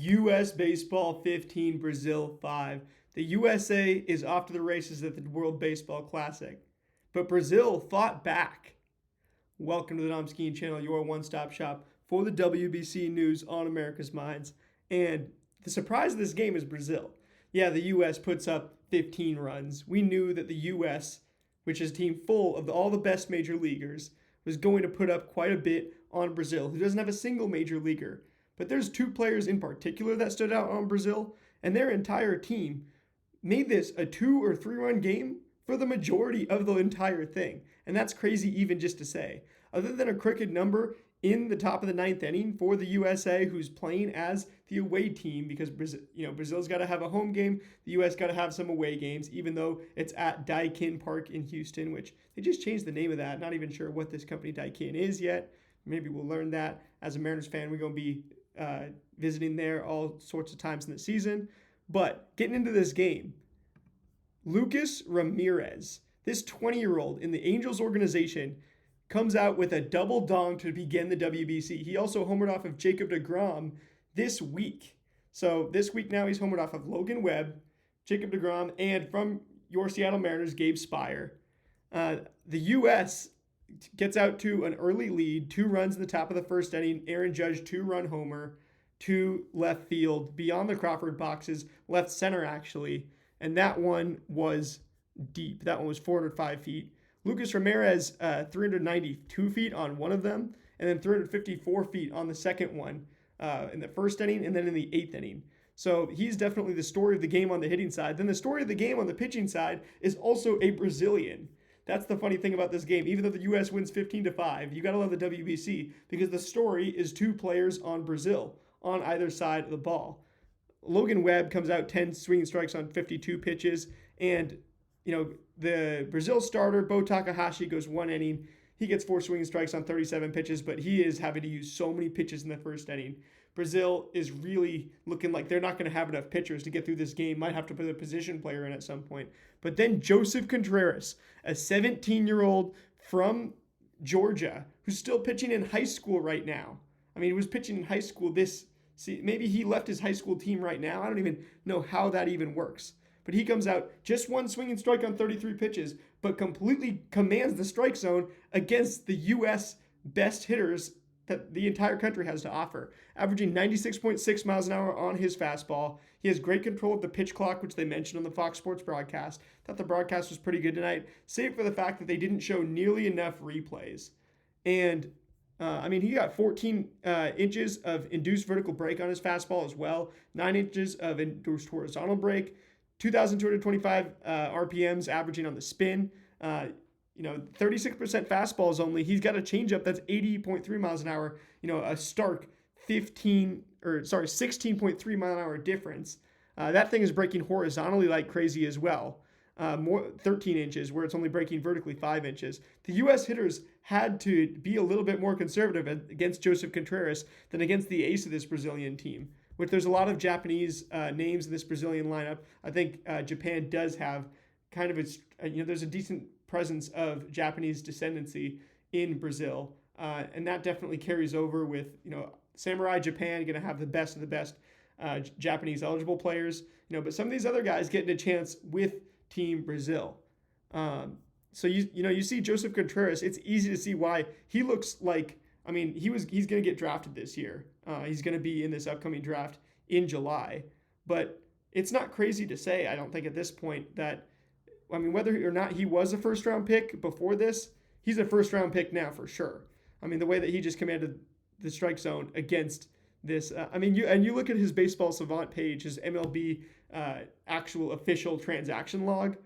U.S. Baseball 15, Brazil 5. The USA is off to the races at the World Baseball Classic, but Brazil fought back. Welcome to the Dom Skeen Channel, your one-stop shop for the WBC news on America's minds. And the surprise of this game is Brazil. Yeah, the U.S. puts up 15 runs. We knew that the U.S., which is a team full of all the best major leaguers, was going to put up quite a bit on Brazil, who doesn't have a single major leaguer. But there's two players in particular that stood out on Brazil, and their entire team made this a 2 or 3 run game for the majority of the entire thing. And that's crazy even just to say. Other than a crooked number in the top of the 9th inning for the USA, who's playing as the away team, because Brazil's got to have a home game, the US got to have some away games, even though it's at Daikin Park in Houston, which they just changed the name of that. Not even sure what this company Daikin is yet. Maybe we'll learn that. As a Mariners fan, we're going to be visiting there all sorts of times in the season. But getting into this game, Lucas Ramirez, this 20-year-old in the Angels organization, comes out with a double dong to begin the WBC. He also homered off of Jacob deGrom this week. So this week now he's homered off of Logan Webb, Jacob deGrom, and from your Seattle Mariners, Gabe Spire. The U.S. gets out to an early lead, 2 runs in the top of the first inning. Aaron Judge, 2-run homer to left field, beyond the Crawford boxes, left center actually. And that one was deep. That one was 405 feet. Lucas Ramirez, 392 feet on one of them, and then 354 feet on the second one in the first inning, and then in the 8th inning. So he's definitely the story of the game on the hitting side. Then the story of the game on the pitching side is also a Brazilian. That's the funny thing about this game. Even though the U.S. wins 15-5, you got to love the WBC because the story is 2 players on Brazil on either side of the ball. Logan Webb comes out 10 swinging strikes on 52 pitches, and the Brazil starter, Bo Takahashi, goes 1 inning. He gets 4 swinging strikes on 37 pitches, but he is having to use so many pitches in the first inning. Brazil is really looking like they're not going to have enough pitchers to get through this game. Might have to put a position player in at some point. But then Joseph Contreras, a 17-year-old from Georgia, who's still pitching in high school right now. I mean, he was pitching in high school maybe he left his high school team right now. I don't even know how that even works. But he comes out, just 1 swinging strike on 33 pitches, but completely commands the strike zone against the U.S. best hitters that the entire country has to offer, averaging 96.6 miles an hour on his fastball. He has great control of the pitch clock, which they mentioned on the Fox Sports broadcast. Thought the broadcast was pretty good tonight, save for the fact that they didn't show nearly enough replays. And he got 14 inches of induced vertical break on his fastball as well, 9 inches of induced horizontal break, 2,225 RPMs averaging on the spin. 36% fastballs only. He's got a changeup that's 80.3 miles an hour. A stark 16.3 mile an hour difference. That thing is breaking horizontally like crazy as well. 13 inches, where it's only breaking vertically 5 inches. The U.S. hitters had to be a little bit more conservative against Joseph Contreras than against the ace of this Brazilian team, which there's a lot of Japanese names in this Brazilian lineup. I think Japan does have kind of there's a decent presence of Japanese descendancy in Brazil, and that definitely carries over with Samurai Japan going to have the best of the best Japanese eligible players. But some of these other guys getting a chance with Team Brazil. So you see Joseph Contreras. It's easy to see why he looks like. He's going to get drafted this year. He's going to be in this upcoming draft in July. But it's not crazy to say, I don't think at this point, that, whether or not he was a first-round pick before this, he's a first-round pick now for sure. The way that he just commanded the strike zone against this. You look at his Baseball Savant page, his MLB actual official transaction log.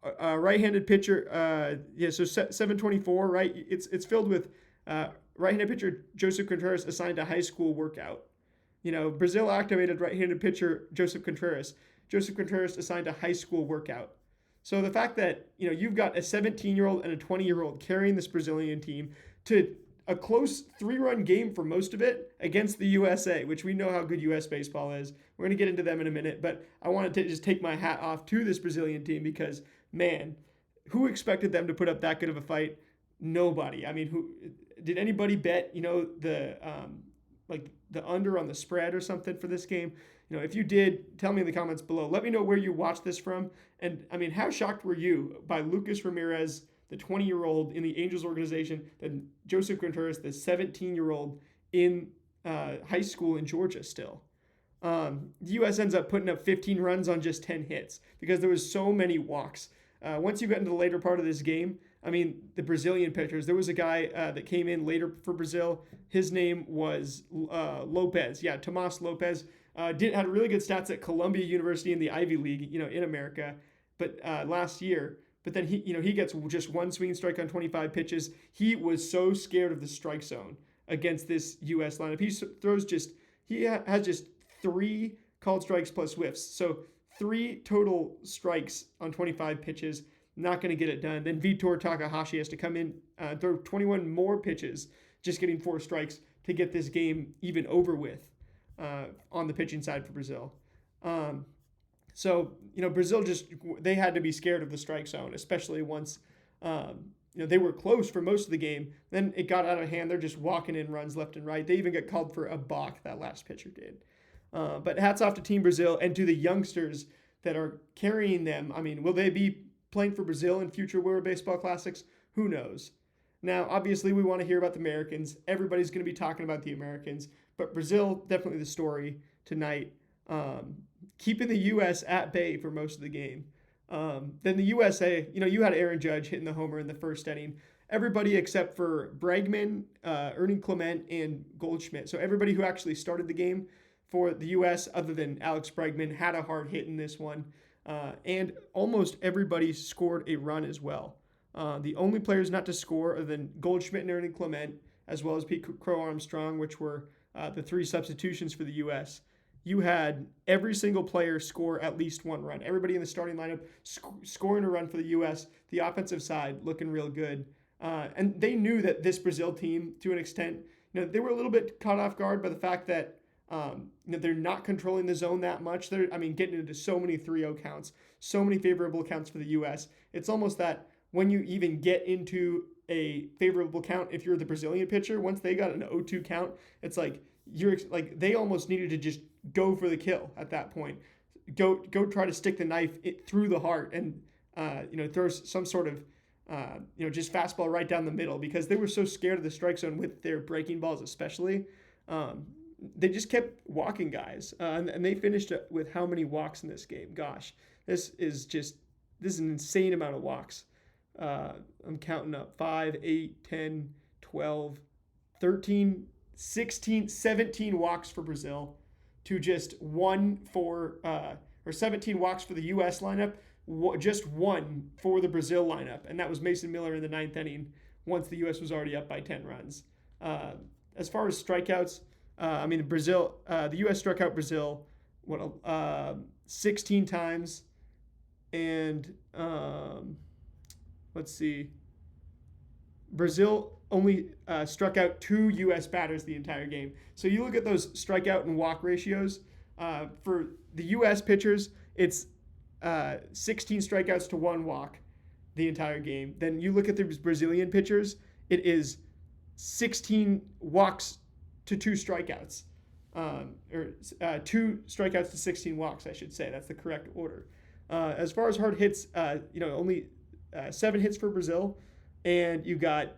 Right-handed pitcher, so 724, right? It's filled with right-handed pitcher Joseph Contreras assigned to high school workout. Brazil activated right-handed pitcher Joseph Contreras. Joseph Contreras assigned to high school workout. So the fact that you've got a 17-year-old and a 20-year-old carrying this Brazilian team to a close 3-run game for most of it against the USA, which we know how good U.S. baseball is. We're going to get into them in a minute, but I wanted to just take my hat off to this Brazilian team because, man, who expected them to put up that good of a fight? Nobody. Who did anybody bet? The the under on the spread or something for this game. If you did, tell me in the comments below. Let me know where you watched this from. And I mean, how shocked were you by Lucas Ramirez, the 20-year-old in the Angels organization, and Joseph Contreras, the 17-year-old in high school in Georgia still? The U.S. ends up putting up 15 runs on just 10 hits because there was so many walks. Once you got into the later part of this game, I mean, the Brazilian pitchers, there was a guy that came in later for Brazil. His name was Lopez. Yeah, Tomas Lopez. Had really good stats at Columbia University in the Ivy League, in America, but last year. But then he gets just one swinging strike on 25 pitches. He was so scared of the strike zone against this U.S. lineup. He has just 3 called strikes plus whiffs. So 3 total strikes on 25 pitches. Not going to get it done. Then Vitor Takahashi has to come in, throw 21 more pitches, just getting 4 strikes to get this game even over with on the pitching side for Brazil. So Brazil they had to be scared of the strike zone, especially once they were close for most of the game. Then it got out of hand. They're just walking in runs left and right. They even got called for a balk, that last pitcher did. But hats off to Team Brazil and to the youngsters that are carrying them. I mean, will they be playing for Brazil in future World Baseball Classics? Who knows? Now, obviously, we want to hear about the Americans. Everybody's going to be talking about the Americans, but Brazil, definitely the story tonight. Keeping the U.S. at bay for most of the game. Then the USA, you had Aaron Judge hitting the homer in the first inning. Everybody except for Bregman, Ernie Clement, and Goldschmidt. So everybody who actually started the game for the U.S., other than Alex Bregman, had a hard hit in this one. And almost everybody scored a run as well. The only players not to score other than Goldschmidt and Ernie Clement, as well as Pete Crow Armstrong, which were the 3 substitutions for the U.S., you had every single player score at least 1 run. Everybody in the starting lineup scoring a run for the U.S., the offensive side looking real good. And they knew that this Brazil team, to an extent, they were a little bit caught off guard by the fact that they're not controlling the zone that much. They're getting into so many 3-0 counts, so many favorable counts for the U.S. It's almost that when you even get into a favorable count, if you're the Brazilian pitcher, once they got an 0-2 count, it's like they almost needed to just go for the kill at that point. Go try to stick the knife through the heart and throw some sort of just fastball right down the middle, because they were so scared of the strike zone with their breaking balls, especially. They just kept walking guys, and they finished with how many walks in this game? Gosh, this is an insane amount of walks. I'm counting up 5, 8, 10, 12, 13, 16, 17 walks for Brazil to just 17 walks for the U.S. lineup, just 1 for the Brazil lineup, and that was Mason Miller in the 9th inning once the U.S. was already up by 10 runs. As far as strikeouts, the U.S. struck out Brazil 16 times, and let's see, Brazil only struck out 2 U.S. batters the entire game. So you look at those strikeout and walk ratios. For the U.S. pitchers, it's 16 strikeouts to 1 walk the entire game. Then you look at the Brazilian pitchers, it is 16 walks to 2 strikeouts. 2 strikeouts to 16 walks, I should say. That's the correct order. As far as hard hits, only 7 hits for Brazil, and you got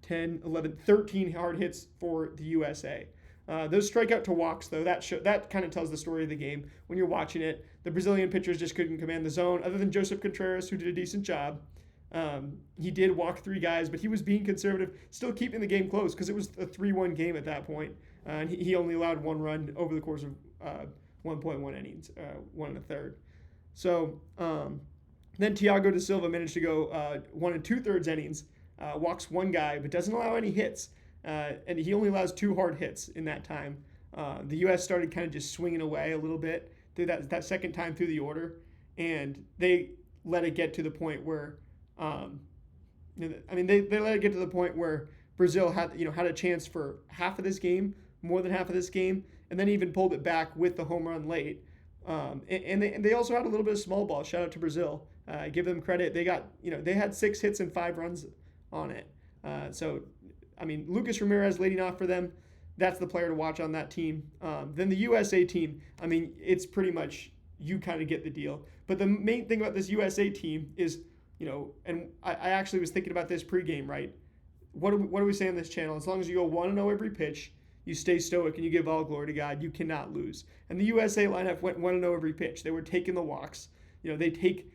10, 11, 13 hard hits for the USA. Those strikeout to walks, though, that kind of tells the story of the game. When you're watching it, the Brazilian pitchers just couldn't command the zone, other than Joseph Contreras, who did a decent job. He did walk 3 guys, but he was being conservative, still keeping the game close, because it was a 3-1 game at that point. And he only allowed 1 run over the course of 1.1 innings, 1 1/3. So then Thiago da Silva managed to go 1 2/3 innings, walks 1 guy, but doesn't allow any hits. And he only allows 2 hard hits in that time. The U.S. started kind of just swinging away a little bit through that second time through the order, and they let it get to the point where, they let it get to the point where Brazil had a chance for half of this game, more than half of this game, and then even pulled it back with the home run late. And they also had a little bit of small ball. Shout out to Brazil. Give them credit. They got they had 6 hits and 5 runs on it. So I mean, Lucas Ramirez leading off for them. That's the player to watch on that team. Then the USA team, I mean, it's pretty much you kind of get the deal. But the main thing about this USA team is, and I actually was thinking about this pregame, right? What do we say on this channel? As long as you go 1-0 every pitch, you stay stoic and you give all glory to God, you cannot lose. And the USA lineup went 1-0 every pitch. They were taking the walks. They take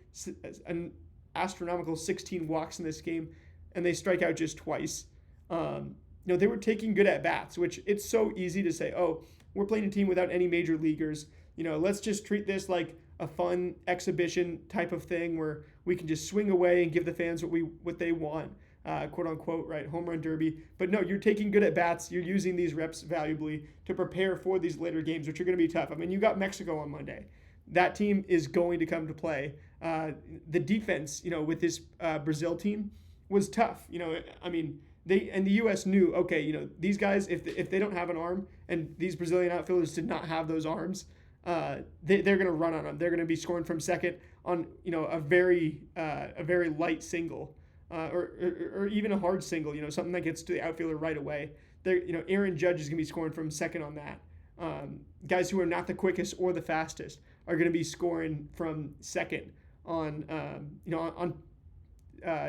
an astronomical 16 walks in this game, and they strike out just twice. They were taking good at-bats, which it's so easy to say, oh, we're playing a team without any major leaguers. Let's just treat this like a fun exhibition type of thing where we can just swing away and give the fans what they want, quote unquote, right? Home run derby. But no, you're taking good at-bats. You're using these reps valuably to prepare for these later games, which are going to be tough. I mean, you got Mexico on Monday. That team is going to come to play. The defense, with this Brazil team was tough. I mean, the U.S. knew, okay, these guys, if they don't have an arm, and these Brazilian outfielders did not have those arms, they're going to run on them. They're going to be scoring from second on, a very light single, or even a hard single, something that gets to the outfielder right away. Aaron Judge is going to be scoring from second on that. Guys who are not the quickest or the fastest are going to be scoring from second on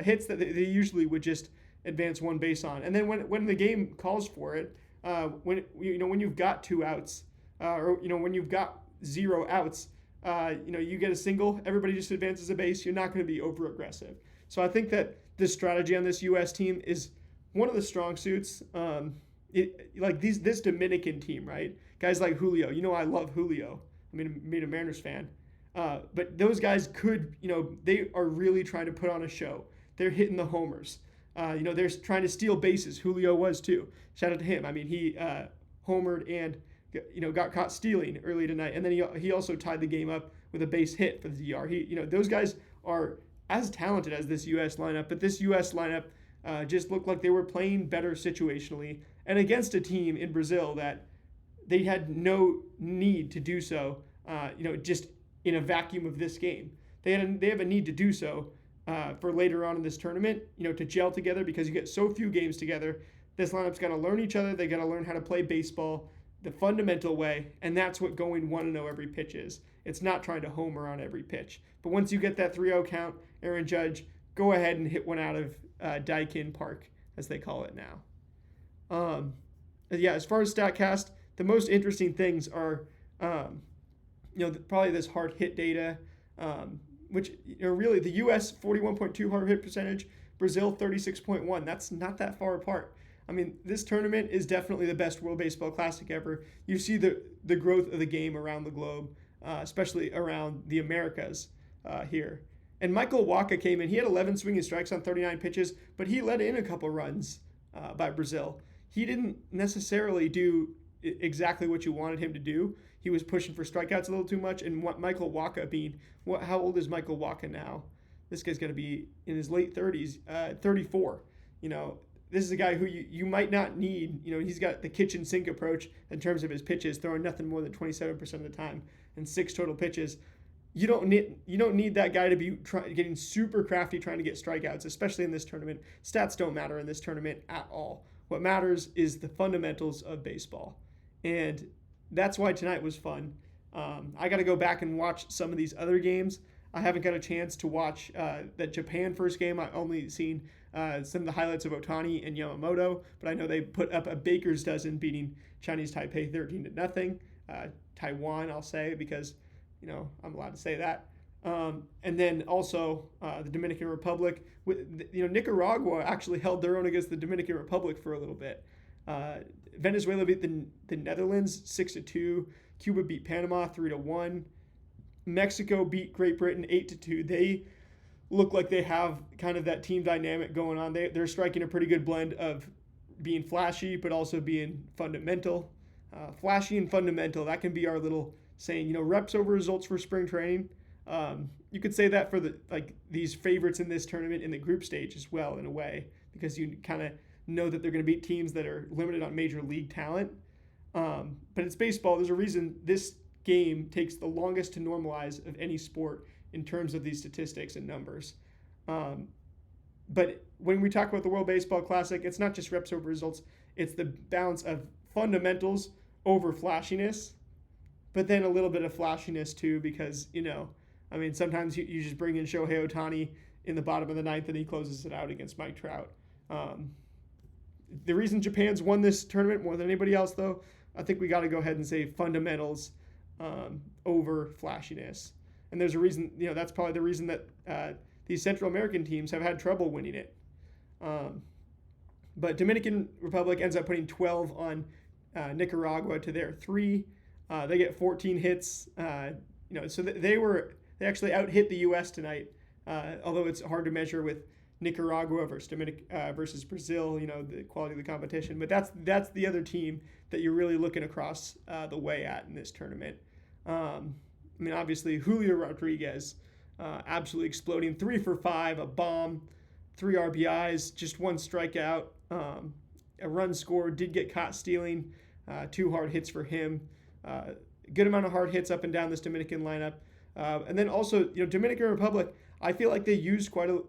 hits that they usually would just advance one base on. And then when the game calls for it, when you've got 2 outs, or when you've got 0 outs, you get a single, everybody just advances a base. You're not going to be over aggressive. So I think that this strategy on this U.S. team is one of the strong suits. This Dominican team, right? Guys like Julio. I love Julio. I'm a Mariners fan. But those guys they are really trying to put on a show. They're hitting the homers. They're trying to steal bases. Julio was too. Shout out to him. I mean, he homered and got caught stealing early tonight, and then he also tied the game up with a base hit for the DR. Those guys are as talented as this U.S. lineup, but this U.S. lineup just looked like they were playing better situationally and against a team in Brazil that they had no need to do so. Just in a vacuum of this game, they have a need to do so for later on in this tournament. To gel together because you get so few games together. This lineup's got to learn each other. They got to learn how to play baseball the fundamental way, and that's what going 1-0 every pitch is. It's not trying to homer on every pitch. But once you get that 3-0 count, Aaron Judge, go ahead and hit one out of Daikin Park, as they call it now. As far as StatCast, the most interesting things are, probably this hard hit data, which, really the U.S. 41.2 hard hit percentage, Brazil 36.1. That's not that far apart. I mean, this tournament is definitely the best World Baseball Classic ever. You see the growth of the game around the globe, especially around the Americas here. And Michael Wacha came in. He had 11 swinging strikes on 39 pitches, but he let in a couple runs by Brazil. He didn't necessarily do exactly what you wanted him to do. He was pushing for strikeouts a little too much. And what Michael Wacha how old is Michael Wacha now? This guy's going to be in his late 30s, 34. This is a guy who you might not need. He's got the kitchen sink approach in terms of his pitches, throwing nothing more than 27% of the time and 6 total pitches. You don't need that guy to be getting super crafty trying to get strikeouts, especially in this tournament. Stats don't matter in this tournament at all. What matters is the fundamentals of baseball, and that's why tonight was fun. I got to go back and watch some of these other games. I haven't got a chance to watch that Japan first game. I've only seen some of the highlights of Ohtani and Yamamoto, but I know they put up a baker's dozen beating Chinese Taipei 13-0. Taiwan, I'll say, because I'm allowed to say that. And then also the Dominican Republic. Nicaragua actually held their own against the Dominican Republic for a little bit. Venezuela beat the Netherlands 6-2. Cuba beat Panama 3-1. Mexico beat Great Britain 8-2. They look like they have kind of that team dynamic going on. They're striking a pretty good blend of being flashy but also being fundamental. Flashy and fundamental, that can be our little saying, reps over results for spring training. You could say that for these favorites in this tournament in the group stage as well, in a way, because you kind of know that they're going to beat teams that are limited on major league talent. But it's baseball. There's a reason this game takes the longest to normalize of any sport in terms of these statistics and numbers. But when we talk about the World Baseball Classic, it's not just reps over results. It's the balance of fundamentals over flashiness, but then a little bit of flashiness too, because, I mean, sometimes you just bring in Shohei Ohtani in the bottom of the ninth and he closes it out against Mike Trout. The reason Japan's won this tournament more than anybody else, though, I think we got to go ahead and say fundamentals over flashiness. And there's a reason, that's probably the reason that these Central American teams have had trouble winning it. But Dominican Republic ends up putting 12 on Nicaragua to their 3. They get 14 hits. So they actually out-hit the U.S. tonight, although it's hard to measure with Nicaragua versus Brazil, the quality of the competition. But that's the other team that you're really looking across the way at in this tournament. I mean, obviously, Julio Rodriguez absolutely exploding. 3 for 5, a bomb, 3 RBIs, just 1 strikeout, a run scored, did get caught stealing, 2 hard hits for him. Good amount of hard hits up and down this Dominican lineup. And then also, Dominican Republic, I feel like they used quite a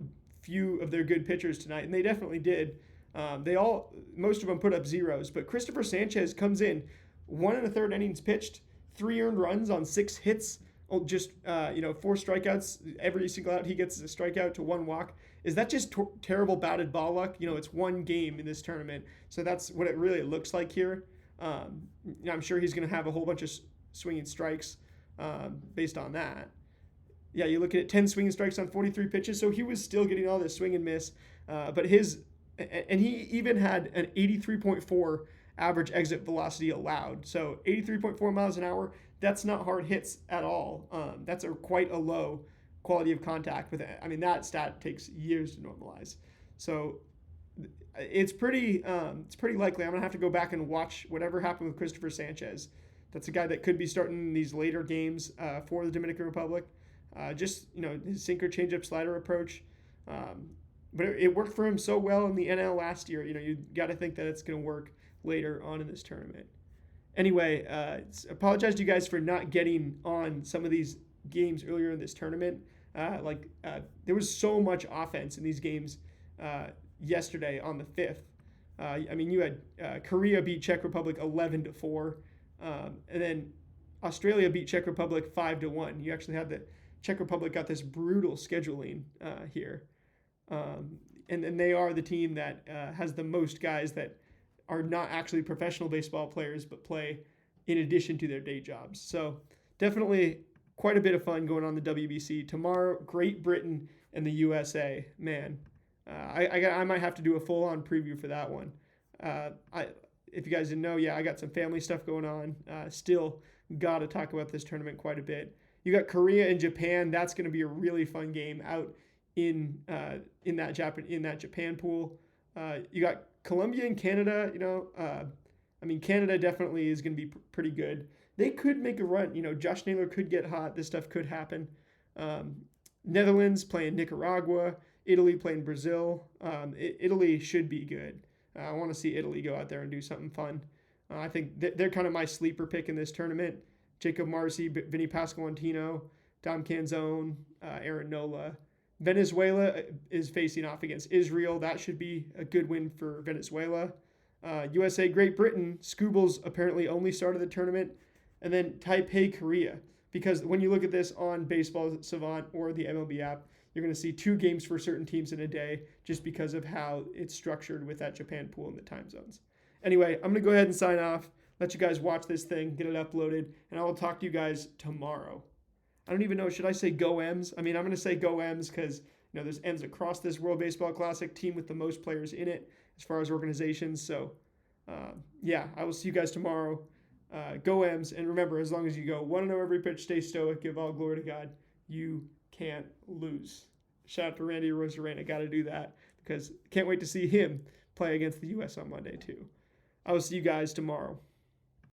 few of their good pitchers tonight, and they definitely did. Most of them put up zeros, but Christopher Sanchez comes in, 1 1/3 innings pitched, 3 earned runs on 6 hits, just 4 strikeouts. Every single out he gets is a strikeout to 1 walk. Is that just terrible batted ball luck? It's 1 game in this tournament, so that's what it really looks like here. I'm sure he's going to have a whole bunch of swinging strikes based on that. Yeah, you look at 10 swinging strikes on 43 pitches, so he was still getting all this swing and miss. But he even had an 83.4 average exit velocity allowed. So 83.4 miles an hour, that's not hard hits at all. That's quite a low quality of contact with it. I mean, that stat takes years to normalize. So it's pretty likely I'm going to have to go back and watch whatever happened with Christopher Sanchez. That's a guy that could be starting in these later games for the Dominican Republic. His sinker, changeup, slider approach. But it worked for him so well in the NL last year. You got to think that it's going to work later on in this tournament. Anyway, apologize to you guys for not getting on some of these games earlier in this tournament. There was so much offense in these games yesterday on the 5th. You had Korea beat Czech Republic 11-4, and then Australia beat Czech Republic 5-1. You actually had the Czech Republic got this brutal scheduling here, and they are the team that has the most guys that are not actually professional baseball players but play in addition to their day jobs. So definitely quite a bit of fun going on the WBC tomorrow. Great Britain and the USA. Man, I might have to do a full-on preview for that one. If you guys didn't know, I got some family stuff going on. Still got to talk about this tournament quite a bit. You got Korea and Japan. That's going to be a really fun game out in that Japan pool. You got Colombia and Canada. Canada definitely is going to be pretty good. They could make a run. Josh Naylor could get hot. This stuff could happen. Netherlands playing Nicaragua. Italy playing Brazil. Italy should be good. I want to see Italy go out there and do something fun. I think they're kind of my sleeper pick in this tournament. Jacob Marcy, Vinny Pasquantino, Dom Canzone, Aaron Nola. Venezuela is facing off against Israel. That should be a good win for Venezuela. USA, Great Britain, Scoobles apparently only started the tournament. And then Taipei, Korea. Because when you look at this on Baseball Savant or the MLB app, you're going to see 2 games for certain teams in a day just because of how it's structured with that Japan pool and the time zones. Anyway, I'm going to go ahead and sign off. Let you guys watch this thing, get it uploaded, and I will talk to you guys tomorrow. I don't even know, should I say go M's? I'm going to say go M's because there's M's across this World Baseball Classic, team with the most players in it as far as organizations. So, I will see you guys tomorrow. Go M's, and remember, as long as you go 1-0 every pitch, stay stoic, give all glory to God, you can't lose. Shout out to Randy Rosarena. Got to do that because can't wait to see him play against the U.S. on Monday too. I will see you guys tomorrow.